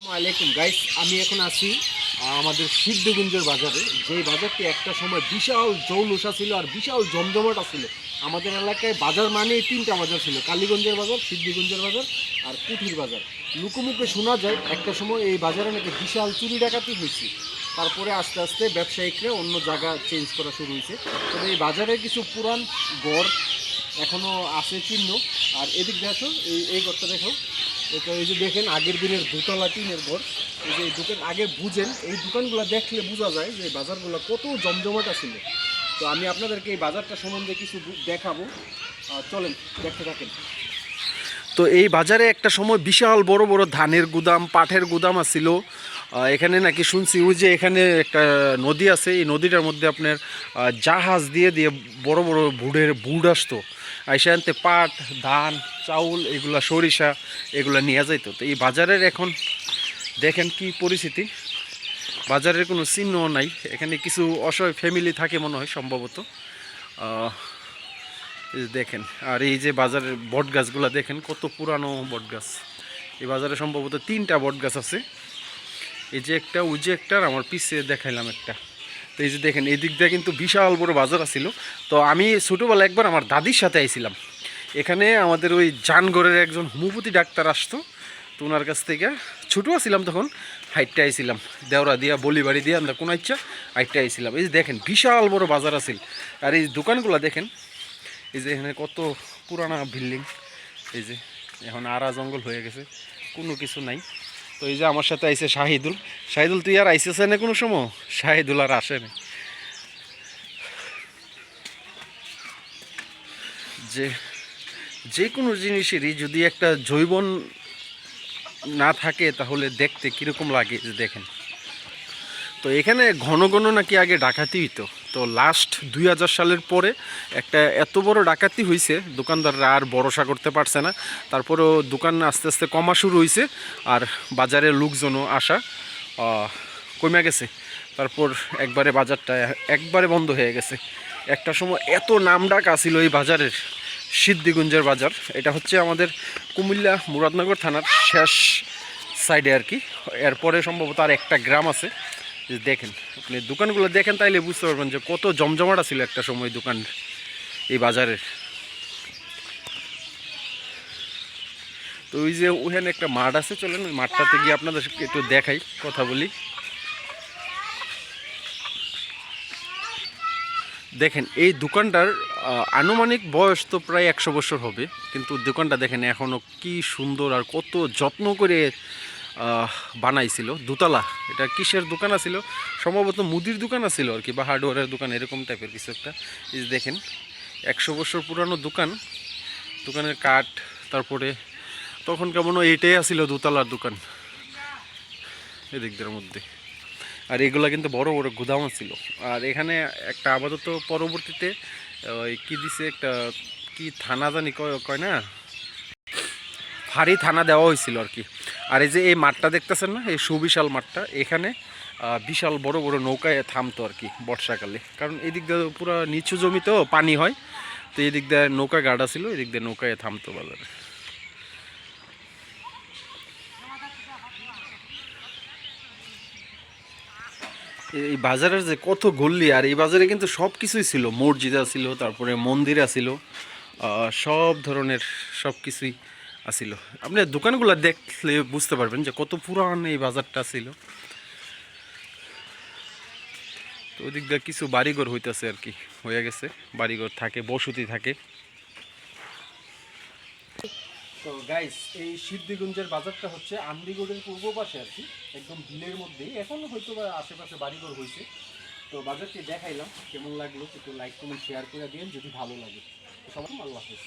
ওয়ালাইকুম গাইস, আমি এখন আছি আমাদের সিদ্ধগঞ্জের বাজারে। যেই বাজারটি একটা সময় বিশাল জৌলুসা ছিল আর বিশাল জমজমাট ছিল। আমাদের এলাকায় বাজার মানে তিনটা বাজার ছিল: কালীগঞ্জের বাজার, সিদ্ধিগঞ্জের বাজার আর কুঠির বাজার। লুকোমুখে শোনা যায় একটা সময় এই বাজারে নাকি বিশাল চুরি ডাকাতি হয়েছে। তারপরে আস্তে আস্তে ব্যবসায়িকরা অন্য জায়গা চেঞ্জ করা শুরু হয়েছে। তবে এই বাজারে কিছু পুরান গড় এখনও আছে চিহ্ন। আর এদিক দেখো, এই ঘরটা দেখো, এটা এই যে দেখেন আগের দিনের দোতলা টিনের ঘর। এই যে দোকান আগে বুঝেন, এই দোকানগুলো দেখলে বোঝা যায় যে বাজারগুলো কত জমজমাট ছিল। তো আমি আপনাদেরকে এই বাজারটা সম্বন্ধে কিছু দেখাবো, চলেন দেখতে থাকেন। তো এই বাজারে একটা সময় বিশাল বড় বড় ধানের গুদাম, পাটের গুদাম আছিল। এখানে নাকি শুনছি ওই যে এখানে একটা নদী আছে, এই নদীটার মধ্যে আপনার জাহাজ দিয়ে দিয়ে বড় বড় বুড় আসতো, আইসা আনতে পাট, ধান, চাউল, এগুলা সরিষা এগুলা নিয়ে যাইতো। তো এই বাজারের এখন দেখেন কি পরিস্থিতি, বাজারের কোনো চিহ্নও নাই। এখানে কিছু অসহায় ফ্যামিলি থাকে মনে হয় সম্ভবত, দেখেন। আর এই যে বাজারের বট গাছগুলো দেখেন কত পুরানো বট গাছ। এই বাজারে সম্ভবত 3টা বট গাছ আছে, এই যে একটা, ওই যে একটা, আর আমার পিছিয়ে দেখাইলাম একটা। তো এই যে দেখেন এই দিক দিয়ে কিন্তু বিশাল বড় বাজার আছিল। তো আমি ছোটোবেলা একবার আমার দাদির সাথে আইছিলাম এখানে। আমাদের ওই জানগড়ের একজন হোমিওপ্যাথি ডাক্তার আসতো, তো ওনার কাছ থেকে ছোটো ছিলাম তখন, হাইটটা আইছিলাম দেওরা দিয়া বলিবাড়ি দিয়ে আমরা কোন ইচ্ছা হাইটটা আইছিলাম। এই যে দেখেন বিশাল বড় বাজার আছিল। আর এই দোকানগুলো দেখেন, এই যে এখানে কত পুরানা বিল্ডিং, এই যে এখন আরা জঙ্গল হয়ে গেছে, কোনো কিছু নাই। তো এই যে আমার সাথে আইছে শাহিদুল। শাহিদুল, তুই আর আইসেছে না কোনো সময়? শাহিদুল আর আসে না। যে কোনো জিনিসেরই যদি একটা জৈবন না থাকে তাহলে দেখতে কীরকম লাগে, যে দেখেন। তো এখানে ঘন ঘন নাকি আগে ডাকাতি হইতো। তো লাস্ট 2000 সালের পরে একটা এত বড় ডাকাতি হয়েছে, দোকানদাররা আর ভরসা করতে পারছে না। তারপরেও দোকান আস্তে আস্তে কমা শুরু হয়েছে, আর বাজারের লোকজনও আসা কমে গেছে। তারপর একবারে বাজারটা একবারে বন্ধ হয়ে গেছে। একটা সময় এত নামডাক আছিল এই বাজারের, সিদ্ধিগঞ্জের বাজার। এটা হচ্ছে আমাদের কুমিল্লা মুরাদনগর থানার শেষ সাইডে আর কি। এরপরে সম্ভবত আর একটা গ্রাম আছে। দেখেন আপনি দোকানগুলো দেখেন, তাইলে বুঝতে পারবেন যে কত জমজমাট ছিল একটা সময় দোকান এই বাজারের। তো ওই যে ওখানে একটা মাঠ আছে, চলেন ওই মাঠটাতে গিয়ে আপনাদের একটু দেখাই, কথা বলি। দেখেন এই দোকানটার আনুমানিক বয়স তো প্রায় 100 বছর হবে, কিন্তু দোকানটা দেখেন এখনও কি সুন্দর আর কত যত্ন করে বানাইছিল। দোতলা, এটা কিসের দোকান আছিল? সম্ভবত মুদির দোকান আছিল আর কি, বা হার্ডওয়্যারের দোকান, এরকম টাইপের কিছু একটা। এই যে দেখেন 100 বছর পুরানো দোকান, দোকানের কাঠ, তারপরে তখন কেমন এইটাই আছিল দোতলার দোকান এদিকদের মধ্যে। আর এগুলা কিন্তু বড় বড় গুদাম ছিল। আর এখানে একটা আপাতত পরবর্তীতে ওই কী দিছে, একটা কি থানা জানি কয় না, ফাঁড়ি থানা দেওয়া হয়েছিল আর কি। আর এই যে এই মাঠটা দেখতেছেন না, এই সুবিশাল মাঠটা, এখানে বিশাল বড় বড় নৌকায় থামতো আর কি বর্ষাকালে, কারণ এই দিক দিয়ে পুরো নিচু জমিতেও পানি হয়। তো এই দিক দিয়ে নৌকা গাড়া ছিল, এই দিক দিয়ে নৌকায় থামতো বাজারে। এই বাজারের যে কত গল্লি, আর এই বাজারে কিন্তু সব কিছুই ছিল, মসজিদ ছিল, তারপরে মন্দির আছিল, সব ধরনের সব কিছুই আছিল। আপনি দোকানগুলো দেখলে বুঝতে পারবেন যে কত পুরান এই বাজারটা ছিল। তো ওই দিক দিয়ে কিছু বাড়িঘর হইতেছে আর কি, হয়ে গেছে, বাড়িঘর থাকে, বসতি থাকে। তো গাইস, এই সিদ্ধিগঞ্জের বাজারটা হচ্ছে আন্দিগড়ের পূর্ব পাশে আর কি, একদম বিলের মধ্যেই। এখন হয়তো বা আশেপাশে বাড়িঘর হয়েছে। তো বাজারটি দেখাইলাম, কেমন লাগলো একটু লাইক কমেন্ট শেয়ার করে দিন যদি ভালো লাগে। সবাই আল্লাহ হাফেজ।